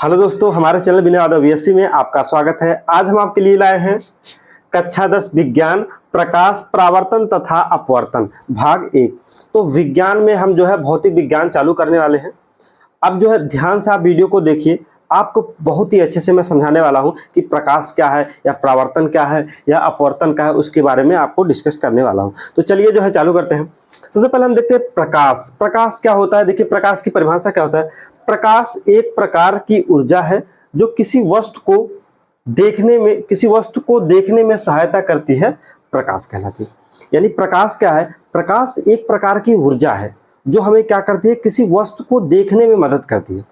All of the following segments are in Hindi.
हेलो दोस्तों, हमारे चैनल विनय यादव वीएससी में आपका स्वागत है। आज हम आपके लिए लाए हैं कक्षा 10 विज्ञान प्रकाश परावर्तन तथा अपवर्तन भाग 1। तो विज्ञान में हम जो है भौतिक विज्ञान चालू करने वाले हैं। अब जो है ध्यान से आप वीडियो को देखिए, आपको बहुत ही अच्छे से मैं समझाने वाला हूं कि प्रकाश क्या है या परावर्तन क्या है या अपवर्तन क्या है, उसके बारे में आपको डिस्कस करने वाला हूं। तो चलिए जो है चालू करते हैं। सबसे पहले हम देखते हैं प्रकाश। प्रकाश क्या होता है? देखिए, प्रकाश की परिभाषा क्या होता है। प्रकाश एक प्रकार की ऊर्जा है जो किसी वस्तु को देखने में सहायता करती है, प्रकाश कहलाती है। यानी प्रकाश क्या है? प्रकाश एक प्रकार की ऊर्जा है जो हमें क्या करती है, किसी वस्तु को देखने में मदद करती है।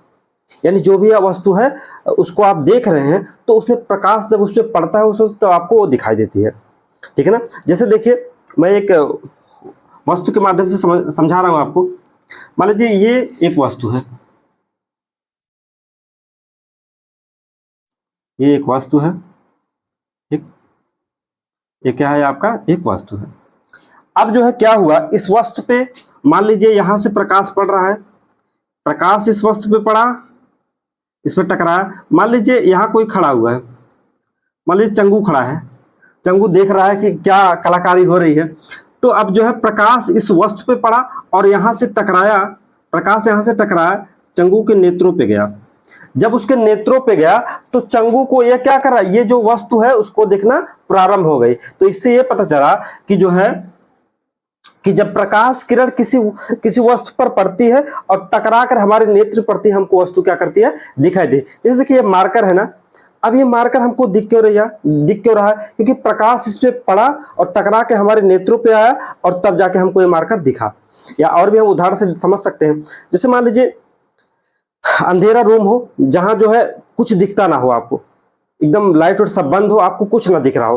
यानी जो भी वस्तु है उसको आप देख रहे हैं तो उसमें प्रकाश जब उस पर पड़ता है उस तो आपको वो दिखाई देती है। ठीक है ना। जैसे देखिए, मैं एक वस्तु के माध्यम से समझा रहा हूं आपको। मान लीजिए ये एक वस्तु है, ये एक वस्तु है। ठीक, ये क्या है? आपका एक वस्तु है। अब जो है क्या हुआ, इस वस्तु पे मान लीजिए यहां से प्रकाश पड़ रहा है। प्रकाश इस वस्तु पे पड़ा, इस पर टकराया। मान लीजिए यहाँ कोई खड़ा हुआ है, मान लीजिए चंगू खड़ा है। चंगू देख रहा है कि क्या कलाकारी हो रही है। तो अब जो है प्रकाश इस वस्तु पे पड़ा और यहां से टकराया। प्रकाश यहां से टकराया, चंगू के नेत्रों पे गया। जब उसके नेत्रों पे गया तो चंगू को यह क्या कर रहा है, ये जो वस्तु है उसको देखना प्रारंभ हो गई। तो इससे यह पता चला कि जो है कि जब प्रकाश किरण किसी वस्तु पर पड़ती है और टकरा कर हमारे नेत्र पड़ती है, हमको वस्तु क्या करती है, दिखाई दे। जैसे देखिए ये मार्कर है ना। अब ये मार्कर हमको दिख क्यों रहा है? क्योंकि प्रकाश इस पे पड़ा और टकरा के हमारे नेत्रों पे आया और तब जाके हमको ये मार्कर दिखा। या और भी हम उदाहरण से समझ सकते हैं। जैसे मान लीजिए अंधेरा रूम हो जहां जो है कुछ दिखता ना हो, आपको एकदम लाइट और सब बंद हो, आपको कुछ ना दिख रहा हो।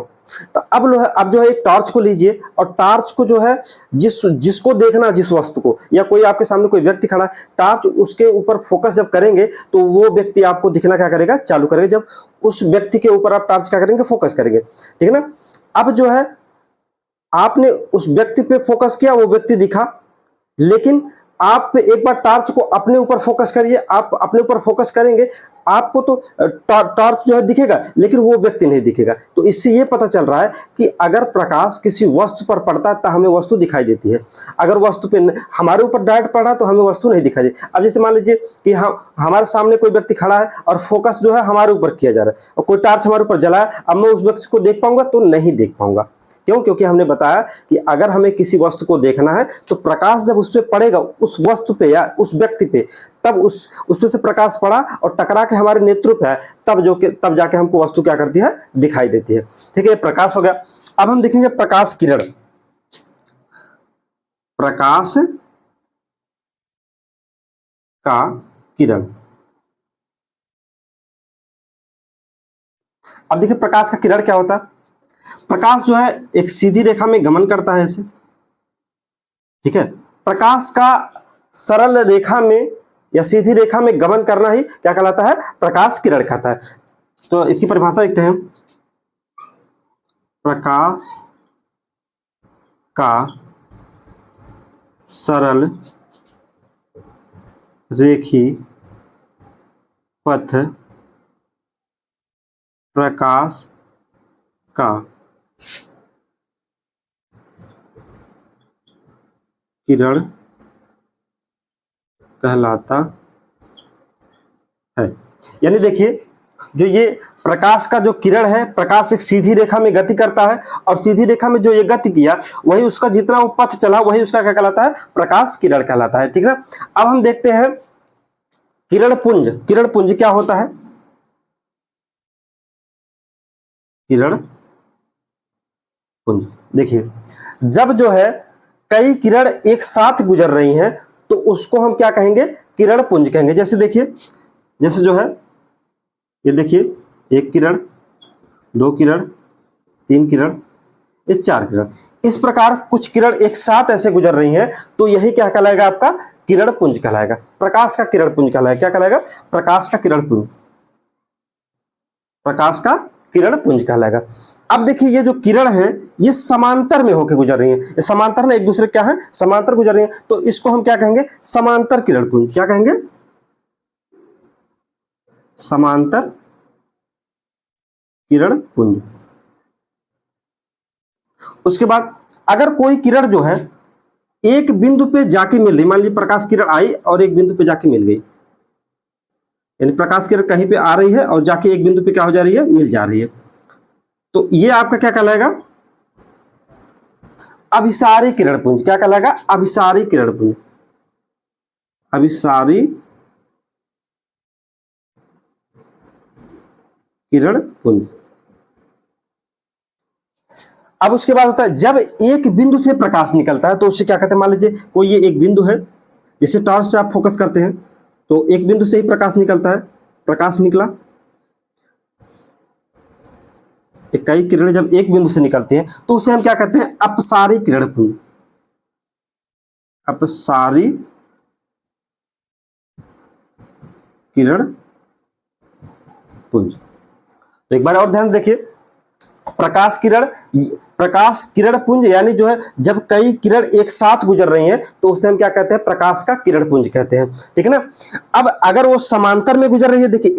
तो अब जो है एक टॉर्च को लीजिए और टॉर्च को जो है जिसको देखना, जिस वस्तु को, या कोई आपके सामने कोई व्यक्ति खड़ा है, टॉर्च उसके ऊपर फोकस जब करेंगे तो वो व्यक्ति आपको दिखना क्या करेगा, चालू करेगा। जब उस व्यक्ति के ऊपर आप टॉर्च क्या करेंगे, फोकस करेंगे। ठीक है ना। अब जो है आपने उस व्यक्ति पे फोकस किया, वो व्यक्ति दिखा, लेकिन आप एक बार टॉर्च को अपने ऊपर फोकस करिए। आप अपने ऊपर फोकस करेंगे, आपको तो टॉर्च जो है दिखेगा, लेकिन वो व्यक्ति नहीं दिखेगा। तो इससे ये पता चल रहा है कि अगर प्रकाश किसी वस्तु पर पड़ता है तो हमें वस्तु दिखाई देती है। अगर वस्तु पे हमारे ऊपर डायरेक्ट पड़ रहा है तो हमें वस्तु नहीं दिखाई देती। अब जैसे मान लीजिए कि हमारे सामने कोई व्यक्ति खड़ा है और फोकस जो है हमारे ऊपर किया जा रहा है और कोई टॉर्च हमारे ऊपर जला है। अब मैं उस व्यक्ति को देख पाऊंगा? तो नहीं देख पाऊंगा। क्यों? क्योंकि हमने बताया कि अगर हमें किसी वस्तु को देखना है तो प्रकाश जब उस पर पड़ेगा, उस वस्तु पे या उस व्यक्ति पे, तब उस पे से प्रकाश पड़ा और टकरा के हमारे नेत्रों पे आए, तब जाके हमको वस्तु क्या करती है, दिखाई देती है। ठीक है, प्रकाश हो गया। अब हम देखेंगे प्रकाश किरण। प्रकाश का किरण। अब देखिए प्रकाश का किरण क्या होता है। प्रकाश जो है एक सीधी रेखा में गमन करता है ऐसे। ठीक है। प्रकाश का सरल रेखा में या सीधी रेखा में गमन करना ही क्या कहलाता है, प्रकाश किरण कहता है। तो इसकी परिभाषा देखते हैं। प्रकाश का सरल रेखी पथ प्रकाश का किरण कहलाता है। यानी देखिए, जो ये प्रकाश का जो किरण है, प्रकाश एक सीधी रेखा में गति करता है और सीधी रेखा में जो ये गति किया, वही उसका जितना वो पथ चला, वही उसका क्या कहलाता है, प्रकाश किरण कहलाता है। ठीक है। अब हम देखते हैं किरण पुंज। किरण पुंज क्या होता है? किरण पुंज देखिए, जब जो है कई किरण एक साथ गुजर रही हैं तो उसको हम क्या कहेंगे, किरण पुंज कहेंगे। जैसे देखिए, जैसे जो है ये देखिए, एक किरण, दो किरण, तीन किरण, ये चार किरण। इस प्रकार कुछ किरण एक साथ ऐसे गुजर रही हैं तो यही क्या कहलाएगा, आपका किरण पुंज कहलाएगा। प्रकाश का किरण पुंज कहलाएगा। क्या कहलाएगा? प्रकाश का किरण पुंज। प्रकाश का किरण पुंज कहलाएगा। अब देखिए ये जो किरण है ये समांतर में होकर गुजर रही है। ये समांतर ना, एक दूसरे क्या है, समांतर गुजर रही है। तो इसको हम क्या कहेंगे, समांतर किरण पुंज। क्या कहेंगे? समांतर किरण पुंज। उसके बाद अगर कोई किरण जो है एक बिंदु पे जाके मिल रही, मान लीजिए प्रकाश किरण आई और एक बिंदु पे जाके मिल गई, यानी प्रकाश किरण कहीं पे आ रही है और जाके एक बिंदु पे क्या हो जा रही है, मिल जा रही है, तो ये आपका क्या कहलाएगा, अभिसारी किरण पुंज। क्या कहलाएगा, अभिसारी किरण पुंज। अभिसारी किरण पुंज। अब उसके बाद होता है जब एक बिंदु से प्रकाश निकलता है तो उसे क्या कहते हैं, मान लीजिए कोई ये एक बिंदु है, जिसे टॉर्च से आप फोकस करते हैं तो एक बिंदु से ही प्रकाश निकलता है, प्रकाश निकला, कई किरणें जब एक बिंदु से निकलती हैं तो उसे हम क्या कहते हैं, अपसारी किरण पुंज। अपसारी किरण पुंज। तो एक बार और ध्यान देखिए, प्रकाश किरण पुंज यानी जो है जब कई किरण एक साथ गुजर रही हैं तो उसे हम क्या कहते हैं, प्रकाश का किरण पुंज कहते हैं, ठीक है ना। अब अगर वो समांतर में गुजर रही है, देखिए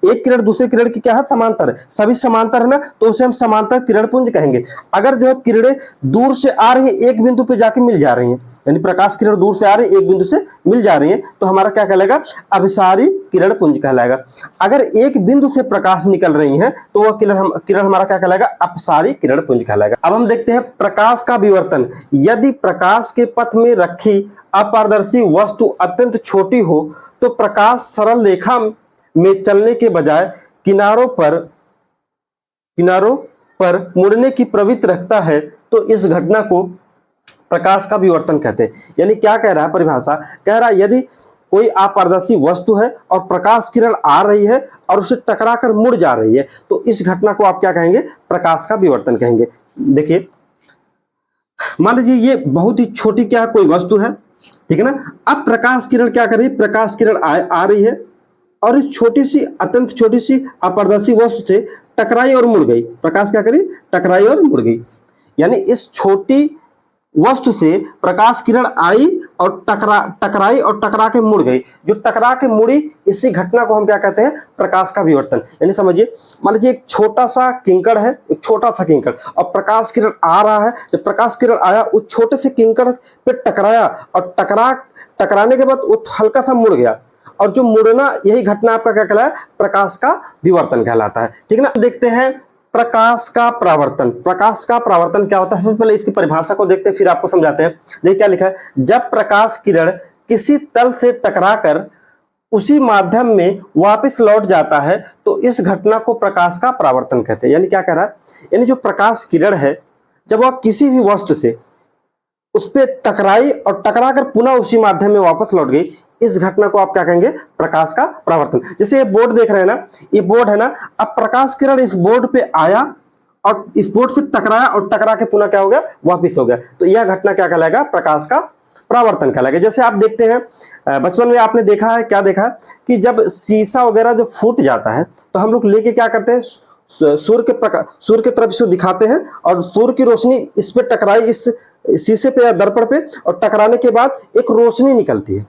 एक किरण दूसरे किरण की क्या है, समांतर है, सभी समांतर है ना, तो उसे हम समांतर किरण पुंज कहेंगे। अगर जो है किरणें दूर से आ रही है, एक बिंदु पे जाके मिल जा रही हैं, यानी प्रकाश किरण दूर से आ रही है एक बिंदु से मिल जा रही है, तो हमारा क्या कहलाएगा, अभिसारी किरण पुंज कहलाएगा। अगर एक बिंदु से प्रकाश निकल रही है तो वह किरण हमारा क्या कहलाएगा, अपसारी किरण पुंज कहलाएगा। अब हम देखते हैं प्रकाश का विवर्तन। यदि प्रकाश के पथ में रखी अपारदर्शी वस्तु अत्यंत छोटी हो तो प्रकाश सरल रेखा में चलने के बजाय किनारों पर मुड़ने की प्रवृत्ति रखता है, तो इस घटना को प्रकाश का विवर्तन कहते हैं। यानी क्या कह रहा है परिभाषा, कह रहा है यदि कोई अपारदर्शी वस्तु है और प्रकाश किरण आ रही है और उसे टकराकर मुड़ जा रही है तो इस घटना को आप क्या कहेंगे, प्रकाश का विवर्तन कहेंगे। देखिए मान लीजिए ये बहुत ही छोटी क्या कोई वस्तु है, ठीक है ना। अब प्रकाश किरण क्या कर रही है, प्रकाश किरण आ रही है और इस छोटी सी अत्यंत छोटी सी अपारदर्शी वस्तु से टकराई और मुड़ गई। प्रकाश क्या करी, टकराई और मुड़ गई, यानी इस छोटी वस्तु से प्रकाश किरण आई और टकराई और टकरा के मुड़ गई। जो टकरा के मुड़ी इसी घटना को हम क्या कहते हैं, प्रकाश का विवर्तन। यानी समझिए मान लीजिए एक छोटा सा किंकड़ है, एक छोटा सा किंकड़, और प्रकाश किरण आ रहा है, जब प्रकाश किरण आया उस छोटे से किंकड़ पे टकराया और टकराने के बाद वो हल्का सा मुड़ गया, और जो मुड़ना यही घटना आपका क्या कहलाता है, प्रकाश का विवर्तन कहलाता है, ठीक है ना। देखते हैं प्रकाश का परावर्तन। प्रकाश का परावर्तन क्या होता है, सबसे पहले इसकी परिभाषा को देखते हैं फिर आपको समझाते हैं। देखिए क्या लिखा है, जब प्रकाश किरण किसी तल से टकराकर उसी माध्यम में वापस लौट जाता है तो इस घटना को प्रकाश का परावर्तन कहते हैं। यानी क्या कह रहा है, यानी जो प्रकाश किरण है जब वह किसी भी वस्तु से उस पर टकराई और टकरा कर पुनः उसी माध्यम में वापस लौट गई, इस घटना को आप क्या कहेंगे, प्रकाश का परावर्तन। जैसे ये बोर्ड देख रहे हैं ना, ये बोर्ड है ना, अब प्रकाश किरण इस बोर्ड पे आया और इस बोर्ड से टकराया और टकरा के पुनः क्या हो गया, वापिस हो गया, तो यह घटना क्या कहलाएगा, प्रकाश का परावर्तन कहलाएगा। जैसे आप देखते हैं बचपन में आपने देखा है, क्या देखा है कि जब शीशा वगैरह जो फूट जाता है तो हम लोग लेके क्या करते हैं, सूर्य के तरफ इसे दिखाते हैं और सूर्य की रोशनी इस पे टकराई, इस शीशे पे या दर्पण पे, और टकराने के बाद एक रोशनी निकलती है,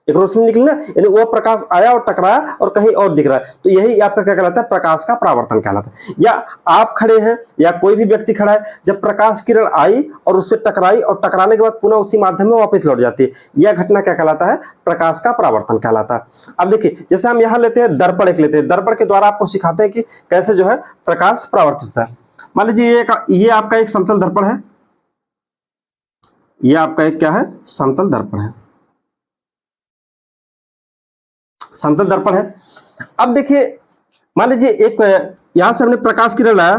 एक रोशनी निकली ना, यानी वो प्रकाश आया और टकराया और कहीं और दिख रहा है, तो यही आपका क्या कहलाता है, प्रकाश का परावर्तन कहलाता है। या आप खड़े हैं या कोई भी व्यक्ति खड़ा है, जब प्रकाश किरण आई और उससे टकराई और टकराने के बाद पुनः उसी माध्यम में वापस लौट जाती है, यह घटना क्या कहलाता है, प्रकाश का परावर्तन कहलाता है। अब देखिए जैसे हम यहाँ लेते हैं दर्पण, एक लेते हैं, दर्पण के द्वारा आपको सिखाते हैं कि कैसे जो है प्रकाश परावर्तित है। मान लीजिए ये आपका एक समतल दर्पण है, ये आपका एक क्या है, समतल दर्पण है, समतल दर्पण है। अब देखिए मान लीजिए एक यहां से हमने प्रकाश किरण लाया,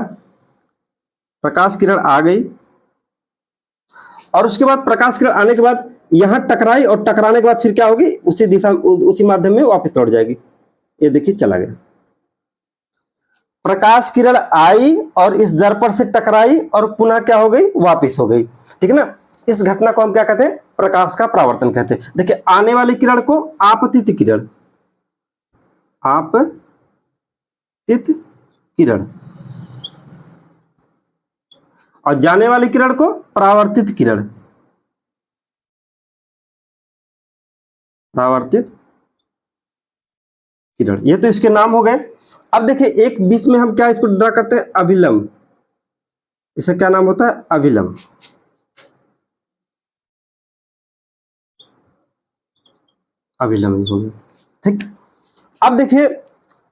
प्रकाश किरण आ गई और उसके बाद प्रकाश किरण आने के बाद यहां टकराई और टकराने के बाद फिर क्या होगी, उसी दिशा उसी माध्यम में वापस लौट जाएगी। ये देखिए चला गया, प्रकाश किरण आई और इस दर्पण से टकराई और पुनः क्या हो गई, वापस हो गई, ठीक है ना। इस घटना को हम क्या कहते हैं, प्रकाश का परावर्तन कहते हैं। देखिए आने वाली किरण को आपतित किरण, आपतित किरण, और जाने वाली किरण को परावर्तित किरण, परावर्तित किरण, ये तो इसके नाम हो गए। अब देखिए एक बीच में हम क्या इसको ड्रा करते हैं, अभिलंब, इसका क्या नाम होता है, अभिलंब। अभिलंब हो गया, ठीक। अब देखिए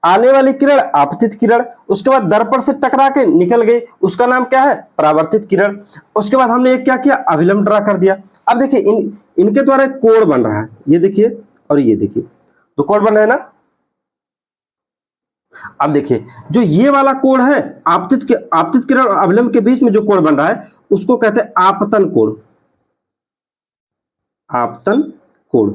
आने वाली किरण आपतित किरण, उसके बाद दर्पण से टकरा के निकल गई, उसका नाम क्या है, परावर्तित किरण। उसके बाद हमने एक क्या किया, अभिलंब ड्रा कर दिया। अब देखिए इनके द्वारा एक कोण बन रहा है, ये देखिए और ये देखिए, तो कोण बन रहा है ना। अब देखिए जो ये वाला कोण है, आपतित किरण और अभिलंब के बीच में जो कोण बन रहा है उसको कहते हैं आपतन कोण, आपतन कोण,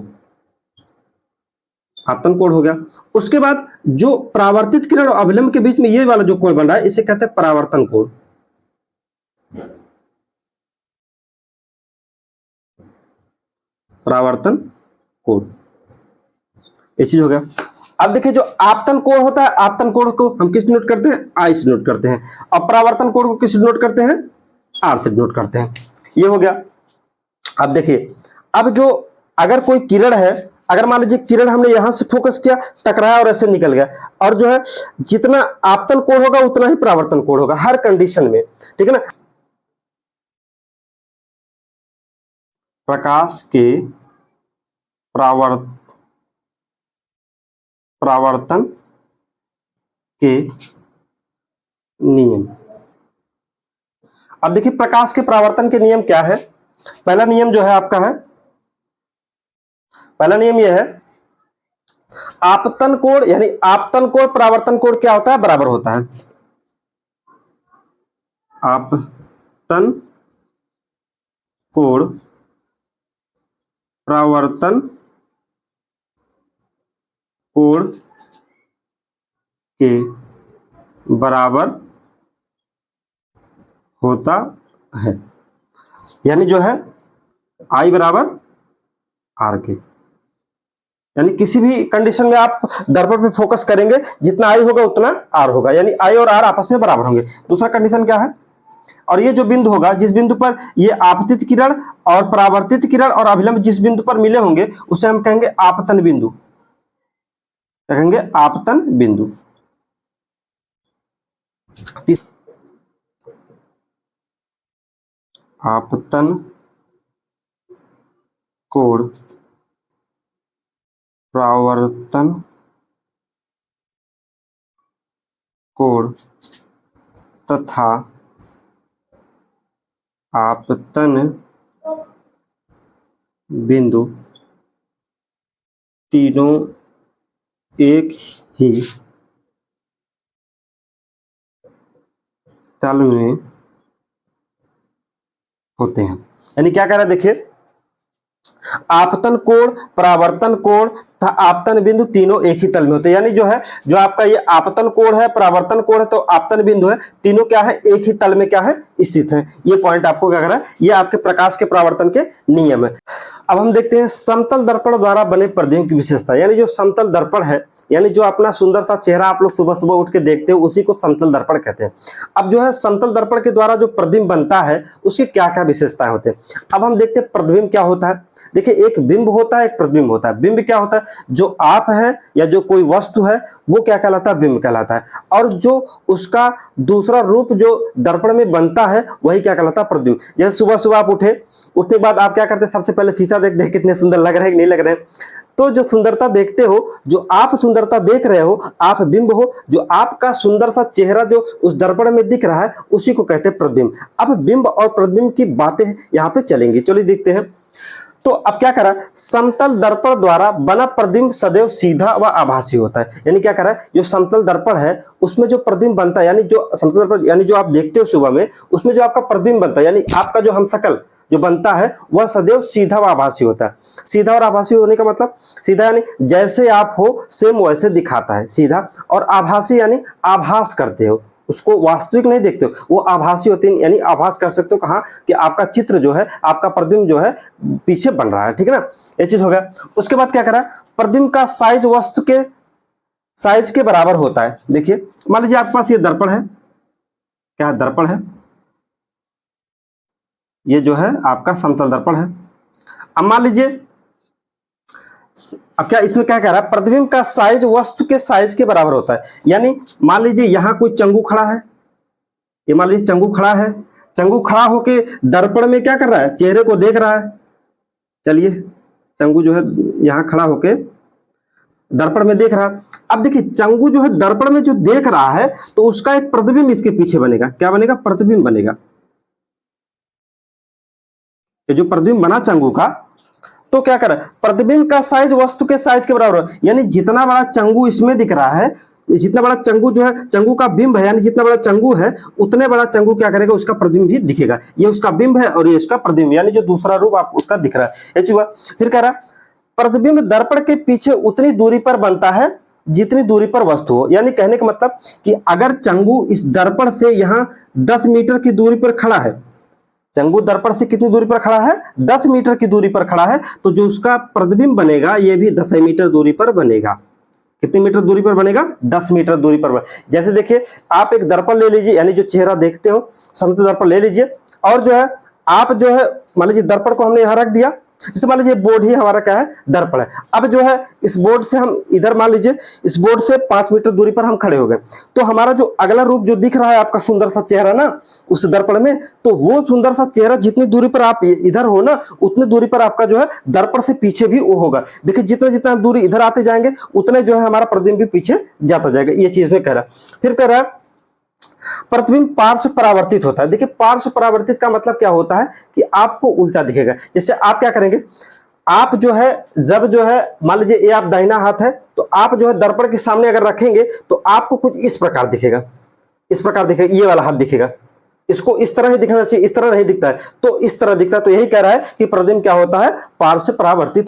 आपतन कोण हो गया। उसके बाद जो परावर्तित किरण और अभिलंब के बीच में ये वाला जो कोण बन रहा है इसे कहते हैं परावर्तन कोण, परावर्तन कोण, ये चीज हो गया। अब देखिए जो आपतन कोण होता है, आपतन कोण को हम किस नोट करते हैं, आई से नोट करते हैं, और परावर्तन कोण को किस नोट करते हैं, आर से नोट करते हैं। ये हो गया। अब देखिए अब जो अगर कोई किरण है, अगर मान लीजिए किरण हमने यहां से फोकस किया, टकराया और ऐसे निकल गया, और जो है जितना आपतन कोण होगा उतना ही परावर्तन कोण होगा हर कंडीशन में, ठीक है ना। प्रकाश के परावर्तन के नियम। अब देखिए प्रकाश के परावर्तन के नियम क्या है। पहला नियम जो है आपका है, पहला नियम यह है, आपतन कोण यानी आपतन कोण परावर्तन कोण क्या होता है, बराबर होता है। आपतन कोण परावर्तन कोण के बराबर होता है, यानी जो है आई बराबर आर के, यानी किसी भी कंडीशन में आप दर्पण पे फोकस करेंगे जितना आई होगा उतना आर होगा, यानी आई और आर आपस में बराबर होंगे। दूसरा कंडीशन क्या है, और ये जो बिंदु होगा जिस बिंदु पर ये आपतित किरण और परावर्तित किरण और अभिलंब जिस बिंदु पर मिले होंगे उसे हम कहेंगे आपतन बिंदु, कहेंगे आपतन बिंदु। आपतन कोण परावर्तन कोण तथा आपतन बिंदु तीनों एक ही तल में होते हैं। यानी क्या कह रहा है, देखिए आपतन कोण, परावर्तन कोण तथा आपतन बिंदु तीनों एक ही तल में होते हैं। यानी जो है जो आपका ये आपतन कोण है, परावर्तन कोण है, तो आपतन बिंदु है, तीनों क्या है, एक ही तल में क्या है, स्थित है। ये पॉइंट आपको क्या कर रहा है, ये आपके प्रकाश के परावर्तन के नियम है। अब हम देखते हैं समतल दर्पण द्वारा बने प्रतिबिंब की विशेषता। यानी जो समतल दर्पण है, यानी जो अपना सुंदर सा चेहरा आप लोग सुबह सुबह उठ के देखते हो उसी को समतल दर्पण कहते हैं। अब जो है समतल दर्पण के द्वारा जो प्रतिबिंब बनता है उसकी क्या क्या विशेषताएं होते हैं। अब हम देखते हैं प्रतिबिंब क्या होता है। देखिए एक बिंब होता है, एक प्रतिबिंब होता है। बिंब क्या होता है, जो आप है या जो कोई वस्तु है वो क्या कहलाता है, बिंब कहलाता है, और जो उसका दूसरा रूप जो दर्पण में बनता है वही क्या कहलाता है, प्रतिबिंब। जैसे सुबह सुबह आप उठने के बाद आप क्या करते हैं, सबसे पहले शीशा देखते हैं कितने सुंदर लग रहे हैं कि नहीं लग रहे हैं। तो जो सुंदरता देखते हो, जो आप सुंदरता देख रहे हो, आप बिंब हो, जो आपका सुंदर सा चेहरा जो उस दर्पण में दिख रहा है उसी को कहते हैं प्रतिबिंब। अब बिंब और प्रतिबिंब की बातें यहाँ पे चलेंगी, चलिए देखते हैं। तो अब क्या करा, समतल दर्पण द्वारा बना प्रतिबिंब सदैव सीधा व आभासी होता है। यानी क्या करा, जो समतल दर्पण है उसमें जो प्रतिबिंब बनता है, यानी जो समतल दर्पण यानी जो आप देखते हो सुबह में, उसमें जो आपका प्रतिबिंब बनता है यानी आपका जो हमशक्ल जो बनता है वह सदैव सीधा व आभासी होता है। सीधा और आभासी होने का मतलब, सीधा यानी जैसे आप हो सेम वैसे दिखाता है सीधा, और आभासी यानी आभास करते हो, उसको वास्तविक नहीं देखते हो, वो आभासी होते हैं। यानी आभास कर सकते हो कहाँ, कि आपका चित्र जो है, आपका प्रतिबिंब जो है पीछे बन रहा है, ठीक है ना। ये चीज हो गया। उसके बाद क्या करा, प्रतिबिंब का साइज वस्तु के साइज के बराबर होता है। देखिए मान लीजिए आपके पास ये दर्पण है, क्या दर्पण है, ये जो है आपका समतल दर्पण है। अब मान लीजिए अब क्या इसमें क्या कह रहा है, प्रतिबिंब का साइज वस्तु के साइज के बराबर होता है। यानी मान लीजिए यहां कोई चंगू खड़ा है, ये मान लीजिए चंगू खड़ा है, चंगू खड़ा होके दर्पण में क्या कर रहा है, चेहरे को देख रहा है। चलिए चंगू जो है यहां खड़ा होके दर्पण में देख रहा है। अब देखिए चंगू जो है दर्पण में जो देख रहा है तो उसका एक प्रतिबिंब इसके पीछे बनेगा। क्या बनेगा, प्रतिबिंब बनेगा। ये जो प्रतिबिंब बना चंगू का, तो क्या कर, प्रतिबिंब का साइज वस्तु के साइज के बराबर है। यानी जितना बड़ा चंगू इसमें दिख रहा है, जितना बड़ा चंगू जो है चंगू का बिंब है, यानी जितना बड़ा चंगू है उतने बड़ा चंगू क्या करेगा, उसका प्रतिबिंब भी दिखेगा। ये उसका बिंब है और ये उसका प्रतिबिंब, यानी जो दूसरा रूप आप उसका दिख रहा है। ये हुआ। फिर कह रहा प्रतिबिंब दर्पण के पीछे उतनी दूरी पर बनता है जितनी दूरी पर वस्तु हो। यानी कहने का मतलब कि अगर चंगू इस दर्पण से यहां 10 मीटर की दूरी पर खड़ा है, चंगू दर्पण से कितनी दूरी पर खड़ा है, 10 मीटर की दूरी पर खड़ा है, तो जो उसका प्रतिबिंब बनेगा ये भी 10 मीटर दूरी पर बनेगा। कितनी मीटर दूरी पर बनेगा, 10 मीटर दूरी पर। जैसे देखिए आप एक दर्पण ले लीजिए, यानी जो चेहरा देखते हो समतल दर्पण ले लीजिए, और जो है आप जो है मान लीजिए दर्पण को हमने यहां रख दिया, जैसे मान लीजिए बोर्ड ही हमारा क्या है, दर्पण है। अब जो है इस बोर्ड से हम इधर मान लीजिए इस बोर्ड से 5 मीटर दूरी पर हम खड़े हो गए, तो हमारा जो अगला रूप जो दिख रहा है आपका सुंदर सा चेहरा ना उस दर्पण में, तो वो सुंदर सा चेहरा जितनी दूरी पर आप इधर हो ना उतनी दूरी पर आपका जो है दर्पण से पीछे भी वो होगा। देखिए जितना जितना दूरी इधर आते जाएंगे उतने जो है हमारा प्रतिबिंब भी पीछे जाता जाएगा। ये चीज में कह रहा है। फिर कह रहा है प्रतिबिंब पार्श्व परावर्तित होता है। देखिए पार्श्व परावर्तित का मतलब क्या होता है कि आपको उल्टा दिखेगा। जैसे आप क्या करेंगे, आप जो है जब जो है मान लीजिए ये आप दाहिना हाथ है, तो आप जो है दर्पण के सामने अगर रखेंगे तो आपको कुछ इस प्रकार दिखेगा, इस प्रकार दिखेगा, ये वाला हाथ दिखेगा। इसको इस तरह ही दिखना चाहिए, इस तरह नहीं दिखता है, तो इस तरह दिखता है। तो यही कह रहा है कि प्रतिबिंब क्या होता है, पार्श्व परावर्तित